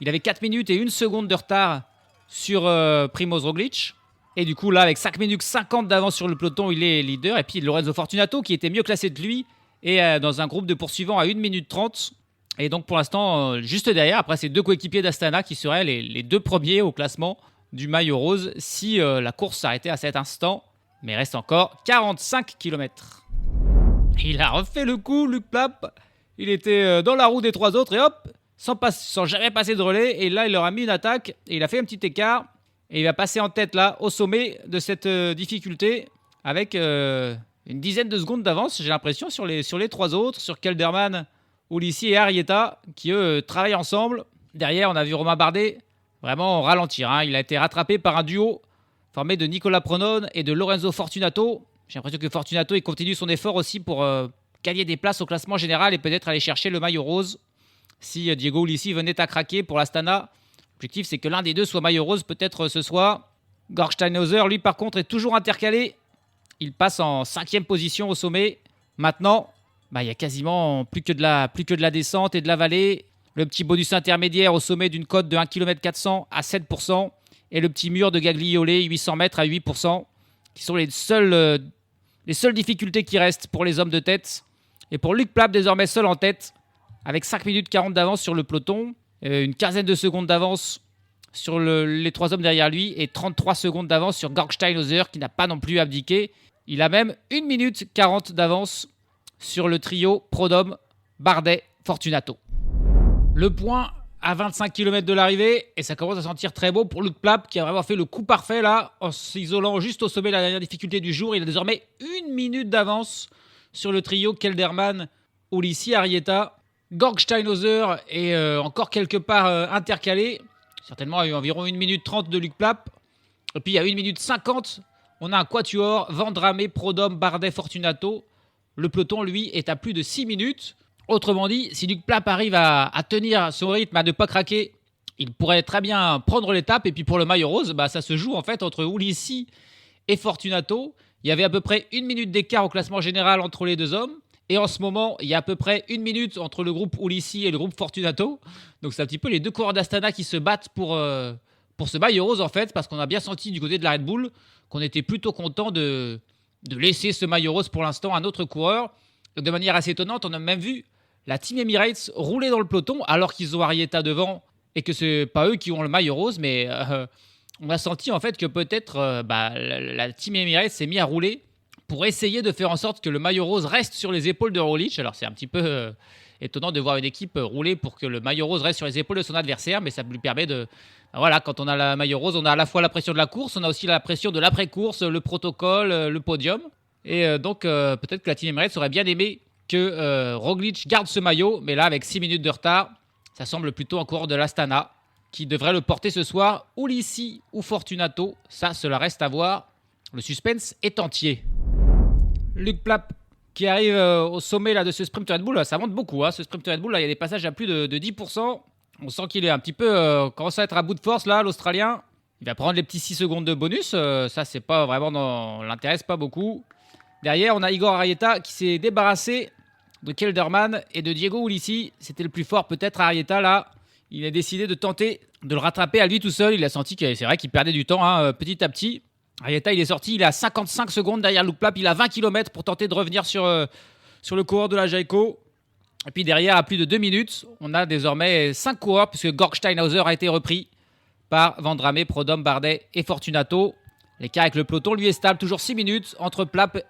Il avait 4 minutes et 1 seconde de retard sur Primož Roglič. Et du coup, là, avec 5 minutes 50 d'avance sur le peloton, il est leader. Et puis Lorenzo Fortunato, qui était mieux classé que lui, est dans un groupe de poursuivants à 1 minute 30. Et donc, pour l'instant, juste derrière, après ces 2 coéquipiers d'Astana qui seraient les 2 premiers au classement du maillot rose si la course s'arrêtait à cet instant. Mais il reste encore 45 km. Il a refait le coup, Luke Plap. Il était dans la roue des 3 autres et hop, sans jamais passer de relais. Et là, il leur a mis une attaque et il a fait un petit écart. Et il va passer en tête là, au sommet de cette difficulté, avec une dizaine de secondes d'avance, j'ai l'impression, sur les 3 autres, sur Kelderman, Ulissi et Arrieta, qui eux travaillent ensemble. Derrière, on a vu Romain Bardet vraiment ralentir. Il a été rattrapé par un duo formé de Nicolas Prodhomme et de Lorenzo Fortunato. J'ai l'impression que Fortunato il continue son effort aussi pour gagner des places au classement général et peut-être aller chercher le maillot rose si Diego Ulissi venait à craquer pour l'Astana. L'objectif, c'est que l'un des deux soit maillot rose peut-être ce soir. Georg Steinhauser, lui, par contre, est toujours intercalé. Il passe en 5e position au sommet. Maintenant, il y a quasiment plus que de la descente et de la vallée. Le petit bonus intermédiaire au sommet d'une côte de 1 km 400 à 7%. Et le petit mur de Gagliolé, 800 mètres à 8%, qui sont les seules difficultés qui restent pour les hommes de tête. Et pour Luke Plap, désormais seul en tête, avec 5 minutes 40 d'avance sur le peloton. Une quinzaine de secondes d'avance sur les 3 hommes derrière lui et 33 secondes d'avance sur Georg Steinhauser qui n'a pas non plus abdiqué. Il a même 1 minute 40 d'avance sur le trio Prodhomme, Bardet, Fortunato. Le point à 25 km de l'arrivée et ça commence à sentir très beau pour Luke Plap qui a vraiment fait le coup parfait là en s'isolant juste au sommet de la dernière difficulté du jour. Il a désormais 1 minute d'avance sur le trio Kelderman, Ulissi, Arrieta. Georg Steinhauser est encore quelque part intercalé. Certainement, il y a eu environ 1 minute 30 de Luke Plap. Et puis, il y a 1 minute 50 On a un quatuor, Vendramé, Prudhomme, Bardet, Fortunato. Le peloton, lui, est à plus de 6 minutes. Autrement dit, si Luc Plapp arrive à tenir son rythme, à ne pas craquer, il pourrait très bien prendre l'étape. Et puis pour le maillot rose, ça se joue en fait entre Ulissi et Fortunato. Il y avait à peu près 1 minute d'écart au classement général entre les deux hommes. Et en ce moment, il y a à peu près 1 minute entre le groupe Ulissi et le groupe Fortunato. Donc c'est un petit peu les deux coureurs d'Astana qui se battent pour ce maillot rose en fait, parce qu'on a bien senti du côté de la Red Bull qu'on était plutôt content de laisser ce maillot rose pour l'instant à un autre coureur. De manière assez étonnante, on a même vu la Team Emirates rouler dans le peloton alors qu'ils ont Arrieta devant et que c'est pas eux qui ont le maillot rose, mais on a senti en fait que peut-être la Team Emirates s'est mis à rouler pour essayer de faire en sorte que le maillot rose reste sur les épaules de Roglic. Alors c'est un petit peu étonnant de voir une équipe rouler pour que le maillot rose reste sur les épaules de son adversaire, mais ça lui permet de... Voilà, quand on a le maillot rose, on a à la fois la pression de la course, on a aussi la pression de l'après-course, le protocole, le podium. Et donc peut-être que la Team Emirates aurait bien aimé que Roglic garde ce maillot, mais là avec 6 minutes de retard, ça semble plutôt un coureur de l'Astana qui devrait le porter ce soir, Ulissi ou Fortunato. Ça, cela reste à voir. Le suspense est entier. Luc Plapp qui arrive au sommet là, de ce sprint Red Bull, ça monte beaucoup. Ce sprint Red Bull, là, il y a des passages à plus de 10%. On sent qu'il est un petit peu commence à être à bout de force là, l'Australien. Il va prendre les petits 6 secondes de bonus. Ça, c'est pas vraiment l'intéresse pas beaucoup. Derrière, on a Igor Arrieta qui s'est débarrassé de Kelderman et de Diego Ulissi. C'était le plus fort peut-être Arrieta là. Il a décidé de tenter de le rattraper à lui tout seul. Il a senti que c'est vrai qu'il perdait du temps petit à petit. Arrieta, il est sorti, il est à 55 secondes derrière Luc Plapp. Il a 20 km pour tenter de revenir sur le coureur de la Jayco. Et puis derrière, à plus de 2 minutes, on a désormais 5 coureurs puisque Gorg Steinhauser a été repris par Vendramé, Prudhomme, Bardet et Fortunato. L'écart avec le peloton, lui, est stable. Toujours 6 minutes entre Plapp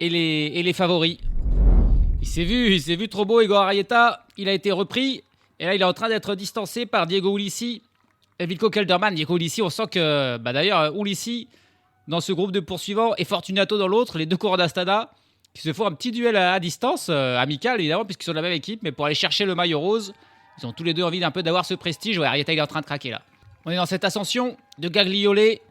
et les favoris. Il s'est vu trop beau, Igor Arrieta. Il a été repris. Et là, il est en train d'être distancé par Diego Ulissi et Wilco Kelderman. Diego Ulissi, on sent que, d'ailleurs, Ulissi dans ce groupe de poursuivants et Fortunato dans l'autre, les deux coureurs d'Astana, qui se font un petit duel à distance, amical évidemment, puisqu'ils sont de la même équipe, mais pour aller chercher le maillot rose, ils ont tous les deux envie d'un peu d'avoir ce prestige. Ouais, Arrieta, il est en train de craquer là. On est dans cette ascension de Gagliolé.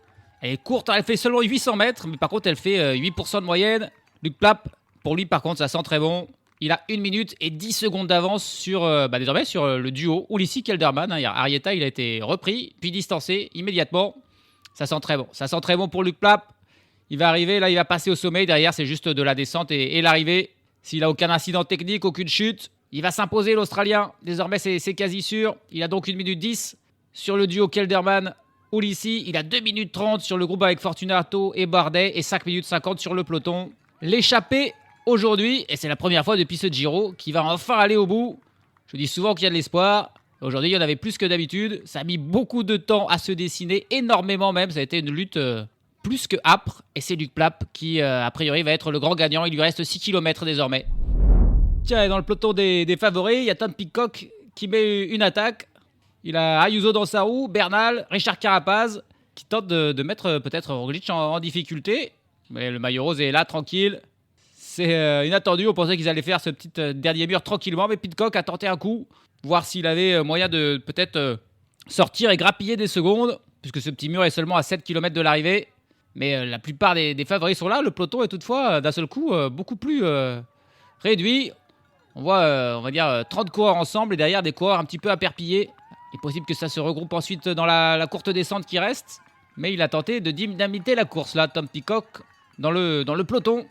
Elle est courte, elle fait seulement 800 mètres, mais par contre, elle fait 8% de moyenne. Luc Plapp, pour lui, par contre, ça sent très bon. Il a 1 minute et 10 secondes d'avance désormais sur le duo Ulissi-Kelderman. Arrieta, il a été repris, puis distancé immédiatement. Ça sent très bon. Ça sent très bon pour Luc Plapp. Il va arriver, là, il va passer au sommet. Derrière, c'est juste de la descente et l'arrivée. S'il n'a aucun incident technique, aucune chute, il va s'imposer, l'Australien. Désormais, c'est quasi sûr. Il a donc 1 minute 10 sur le duo Kelderman-Ulissi. Il a 2 minutes 30 sur le groupe avec Fortunato et Bardet et 5 minutes 50 sur le peloton. L'échappée aujourd'hui, et c'est la première fois depuis ce Giro, qui va enfin aller au bout. Je dis souvent qu'il y a de l'espoir. Aujourd'hui, il y en avait plus que d'habitude. Ça a mis beaucoup de temps à se dessiner, énormément même. Ça a été une lutte plus que âpre. Et c'est Luc Plapp qui, a priori, va être le grand gagnant. Il lui reste 6 km désormais. Tiens, et dans le peloton des favoris, il y a Tom Pidcock qui met une attaque. Il a Ayuso dans sa roue, Bernal, Richard Carapaz, qui tente de mettre peut-être Roglic en difficulté. Mais le maillot rose est là, tranquille. C'est inattendu. On pensait qu'ils allaient faire ce petit dernier mur tranquillement. Mais Pidcock a tenté un coup, voir s'il avait moyen de peut-être sortir et grappiller des secondes, puisque ce petit mur est seulement à 7 km de l'arrivée. Mais la plupart des favoris sont là. Le peloton est toutefois, d'un seul coup, beaucoup plus réduit. On voit, on va dire, 30 coureurs ensemble et derrière des coureurs un petit peu éparpillés. Il est possible que ça se regroupe ensuite dans la courte descente qui reste. Mais il a tenté de dynamiter la course, là, Tom Pidcock, dans le peloton.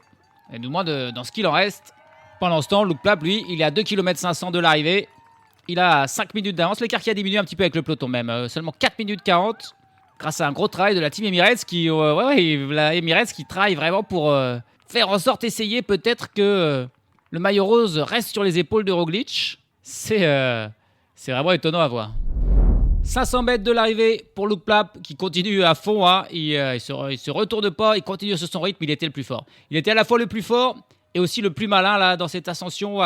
Et du moins dans ce qu'il en reste. Pendant ce temps, Luc Plapp, lui, il est à 2 km 500 de l'arrivée. Il a 5 minutes d'avance. L'écart qui a diminué un petit peu avec le peloton même. Seulement 4 minutes 40. Grâce à un gros travail de la Team Emirates qui, la Emirates qui travaille vraiment pour faire en sorte, essayer peut-être que le maillot rose reste sur les épaules de Roglic. C'est vraiment étonnant à voir. 500 mètres de l'arrivée pour Luc Plapp qui continue à fond. Il se retourne pas, il continue sur son rythme. Il était le plus fort. Il était à la fois le plus fort et aussi le plus malin là, dans cette ascension.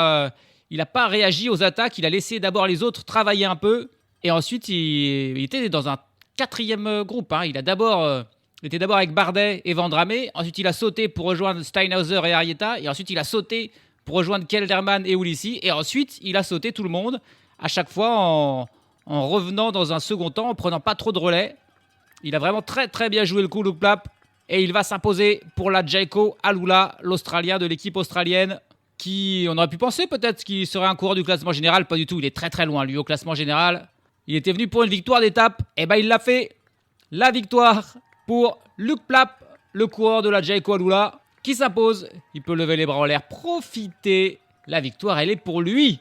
Il n'a pas réagi aux attaques. Il a laissé d'abord les autres travailler un peu. Et ensuite, il était dans un 4e groupe. Il était d'abord avec Bardet et Vendramé. Ensuite, il a sauté pour rejoindre Steinhauser et Arrieta. Et ensuite, il a sauté pour rejoindre Kelderman et Ulissi. Et ensuite, il a sauté tout le monde. À chaque fois en revenant dans un second temps, en prenant pas trop de relais. Il a vraiment très très bien joué le coup, Luc Plapp. Et il va s'imposer pour la Jayco Alula, l'Australien de l'équipe australienne, qui, on aurait pu penser peut-être qu'il serait un coureur du classement général. Pas du tout, il est très très loin lui au classement général. Il était venu pour une victoire d'étape, et ben il l'a fait. La victoire pour Luke Plapp, le coureur de la Jayco Alula, qui s'impose. Il peut lever les bras en l'air, profiter. La victoire, elle est pour lui.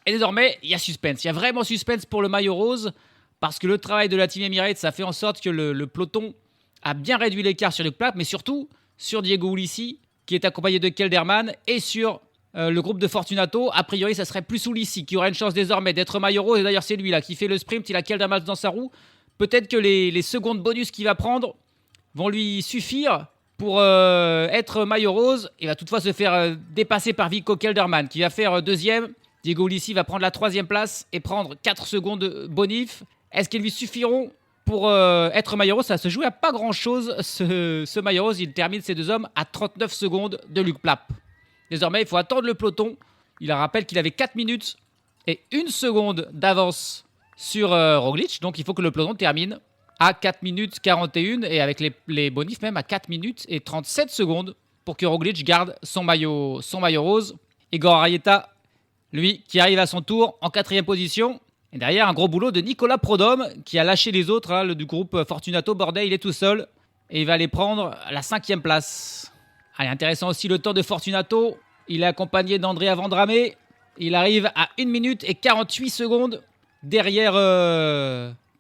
Et désormais, il y a suspense. Il y a vraiment suspense pour le maillot rose, parce que le travail de la Team Emirates, ça fait en sorte que le peloton a bien réduit l'écart sur Luke Plapp, mais surtout sur Diego Ulissi, qui est accompagné de Kelderman, et sur le groupe de Fortunato. A priori, ça serait plus Ulissi qui aurait une chance désormais d'être maillot rose. Et d'ailleurs, c'est lui là qui fait le sprint. Il a Kelderman dans sa roue. Peut-être que les secondes bonus qu'il va prendre vont lui suffire pour être maillot rose. Il va toutefois se faire dépasser par Vico Kelderman, qui va faire deuxième. Diego Ulissi va prendre la 3e place et prendre 4 secondes bonif. Est-ce qu'ils lui suffiront pour être maillot rose? Ça se joue à pas grand-chose. Ce maillot rose, il termine ces deux hommes à 39 secondes de Luke Plapp. Désormais, il faut attendre le peloton. Il rappelle qu'il avait 4 minutes et 1 seconde d'avance sur Roglic. Donc, il faut que le peloton termine à 4 minutes 41 et avec les bonifs même à 4 minutes et 37 secondes pour que Roglic garde son maillot rose. Igor Arrieta, lui, qui arrive à son tour en 4e position. Et derrière, un gros boulot de Nicolas Prodhomme qui a lâché les autres hein, du groupe Fortunato. Bordet, il est tout seul et il va aller prendre la 5e place. Allez, intéressant aussi le temps de Fortunato. Il est accompagné d'Andrea Vendrame. Il arrive à 1 minute et 48 secondes derrière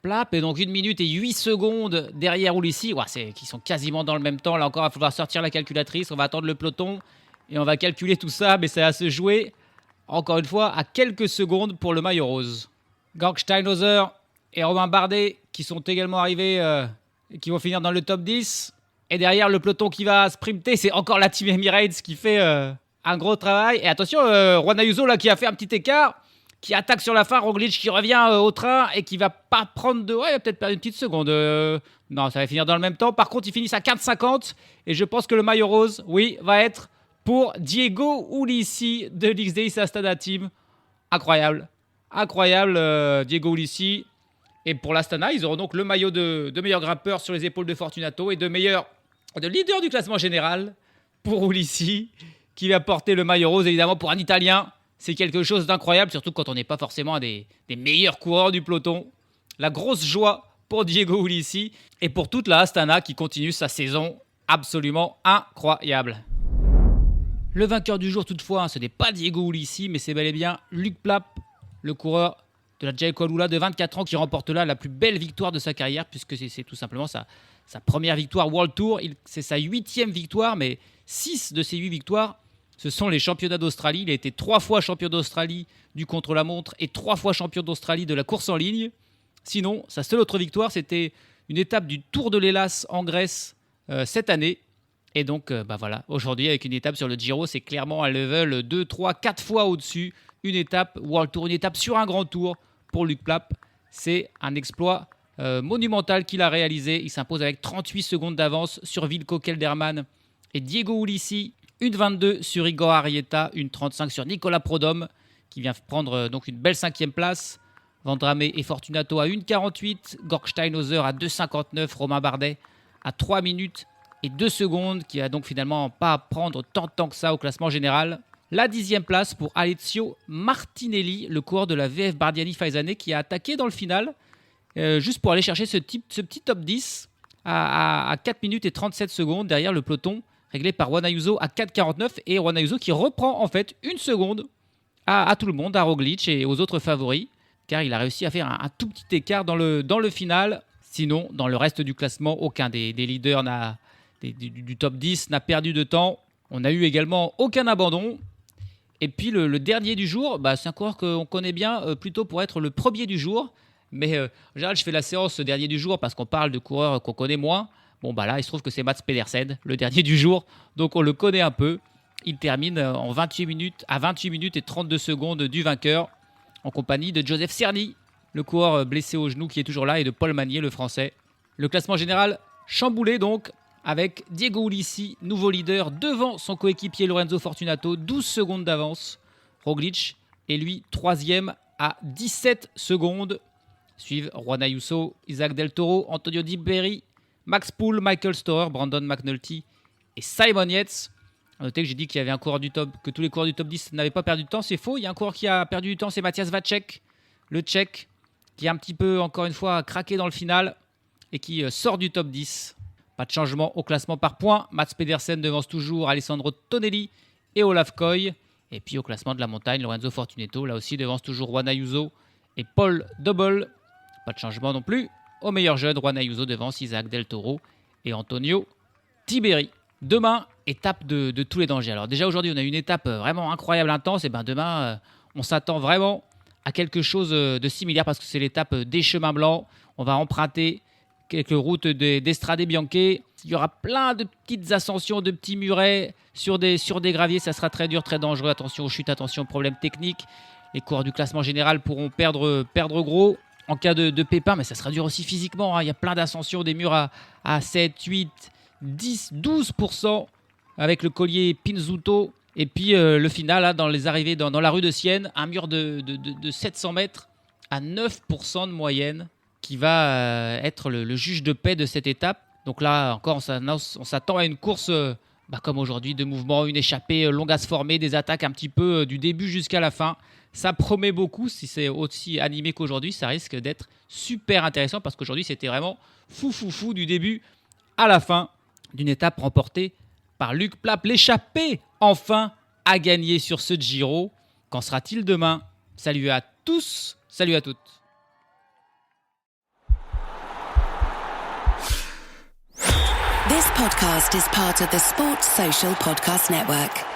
Plapp. Et donc 1 minute et 8 secondes derrière Ulissi. Ouais, qui sont quasiment dans le même temps. Là encore, il va falloir sortir la calculatrice. On va attendre le peloton et on va calculer tout ça. Mais ça va se jouer, encore une fois, à quelques secondes pour le maillot rose. Georg Steinhauser et Romain Bardet qui sont également arrivés et qui vont finir dans le top 10. Et derrière, le peloton qui va sprinter, c'est encore la Team Emirates qui fait un gros travail. Et attention, Juan Ayuso là, qui a fait un petit écart, qui attaque sur la fin. Roglic qui revient au train et qui va pas prendre de... Ouais, il va peut-être perdre une petite seconde. Non, ça va finir dans le même temps. Par contre, ils finissent à 4,50. Et je pense que le maillot rose, oui, va être pour Diego Ulissi de l'XDI Astana Team. Incroyable. Incroyable, Diego Ulissi. Et pour l'Astana, ils auront donc le maillot de meilleur grimpeur sur les épaules de Fortunato et de leader du classement général pour Ulissi, qui va porter le maillot rose. Évidemment, pour un Italien, c'est quelque chose d'incroyable, surtout quand on n'est pas forcément un des meilleurs coureurs du peloton. La grosse joie pour Diego Ulissi et pour toute la Astana qui continue sa saison absolument incroyable. Le vainqueur du jour, toutefois, ce n'est pas Diego Ulissi, mais c'est bel et bien Luke Plapp, le coureur de la Jayco Alula de 24 ans qui remporte là la plus belle victoire de sa carrière, puisque c'est tout simplement sa première victoire World Tour. C'est sa 8e victoire, mais 6 de ces 8 victoires, ce sont les championnats d'Australie. Il a été 3 fois champion d'Australie du contre-la-montre et 3 fois champion d'Australie de la course en ligne. Sinon, sa seule autre victoire, c'était une étape du Tour de l'Hélas en Grèce cette année. Et donc, voilà, aujourd'hui, avec une étape sur le Giro, c'est clairement un level 2, 3, 4 fois au-dessus. Une étape World Tour, une étape sur un grand tour pour Luke Plapp. C'est un exploit monumental qu'il a réalisé. Il s'impose avec 38 secondes d'avance sur Vilko Kelderman et Diego Ulissi. 1,22 sur Igor Arrieta, 1,35 sur Nicolas Prodhomme, qui vient prendre donc une belle 5e place. Vendrame et Fortunato à 1,48. Georg Steinhauser à 2,59. Romain Bardet à 3 minutes et 2 secondes, qui va donc finalement pas prendre tant de temps que ça au classement général. La 10e place pour Alessio Martinelli, le coureur de la VF Bardiani Faesane, qui a attaqué dans le final, juste pour aller chercher ce petit top 10 à 4 minutes et 37 secondes, derrière le peloton réglé par Juan Ayuso à 4,49. Et Juan Ayuso qui reprend en fait 1 seconde à tout le monde, à Roglic et aux autres favoris, car il a réussi à faire un tout petit écart dans le final. Sinon, dans le reste du classement, aucun des leaders du top 10 n'a perdu de temps. On n'a eu également aucun abandon. Et puis le dernier du jour, c'est un coureur qu'on connaît bien, plutôt pour être le premier du jour. Mais en général, je fais la séance dernier du jour parce qu'on parle de coureurs qu'on connaît moins. Bon, là, il se trouve que c'est Mats Pedersen, le dernier du jour. Donc, on le connaît un peu. Il termine à 28 minutes et 32 secondes du vainqueur, en compagnie de Joseph Cerny, le coureur blessé au genou qui est toujours là, et de Paul Magnier, le français. Le classement général chamboulé donc, avec Diego Ulissi, nouveau leader, devant son coéquipier Lorenzo Fortunato, 12 secondes d'avance. Roglic est lui 3e à 17 secondes. Suivent Juan Ayuso, Isaac Del Toro, Antonio Di Berry, Max Poole, Michael Storer, Brandon McNulty et Simon Yates. À noter que j'ai dit qu'il y avait un coureur du top, que tous les coureurs du top 10 n'avaient pas perdu de temps. C'est faux. Il y a un coureur qui a perdu du temps, c'est Matthias Vacek, le Tchèque, qui a un petit peu, encore une fois, craqué dans le final et qui sort du top 10. Pas de changement au classement par points. Mats Pedersen devance toujours Alessandro Tonelli et Olaf Koy. Et puis au classement de la montagne, Lorenzo Fortuneto, là aussi, devance toujours Juan Ayuso et Paul Dobel. Pas de changement non plus. Au meilleur jeune, Juan Ayuso devance Isaac Del Toro et Antonio Tiberi. Demain, étape de tous les dangers. Alors déjà aujourd'hui, on a une étape vraiment incroyable, intense. Et ben demain, on s'attend vraiment à quelque chose de similaire parce que c'est l'étape des chemins blancs. On va emprunter quelques routes d'Estrade Bianche. Il y aura plein de petites ascensions, de petits murets sur des graviers. Ça sera très dur, très dangereux. Attention aux chutes, attention aux problèmes techniques. Les coureurs du classement général pourront perdre gros en cas de pépin, mais ça sera dur aussi physiquement. Il y a plein d'ascensions, des murs à 7, 8, 10, 12% avec le collier Pinzuto. Et puis le final, là, dans les arrivées dans la rue de Sienne, un mur de 700 mètres à 9% de moyenne qui va être le juge de paix de cette étape. Donc là, encore, on s'attend à une course comme aujourd'hui, de mouvements, une échappée longue à se former, des attaques un petit peu du début jusqu'à la fin. Ça promet beaucoup. Si c'est aussi animé qu'aujourd'hui, ça risque d'être super intéressant parce qu'aujourd'hui, c'était vraiment fou du début à la fin d'une étape remportée par Luc Plapp. L'échappée, enfin, a gagné sur ce Giro. Qu'en sera-t-il demain? Salut à tous, salut à toutes. This podcast is part of the Sports Social Podcast Network.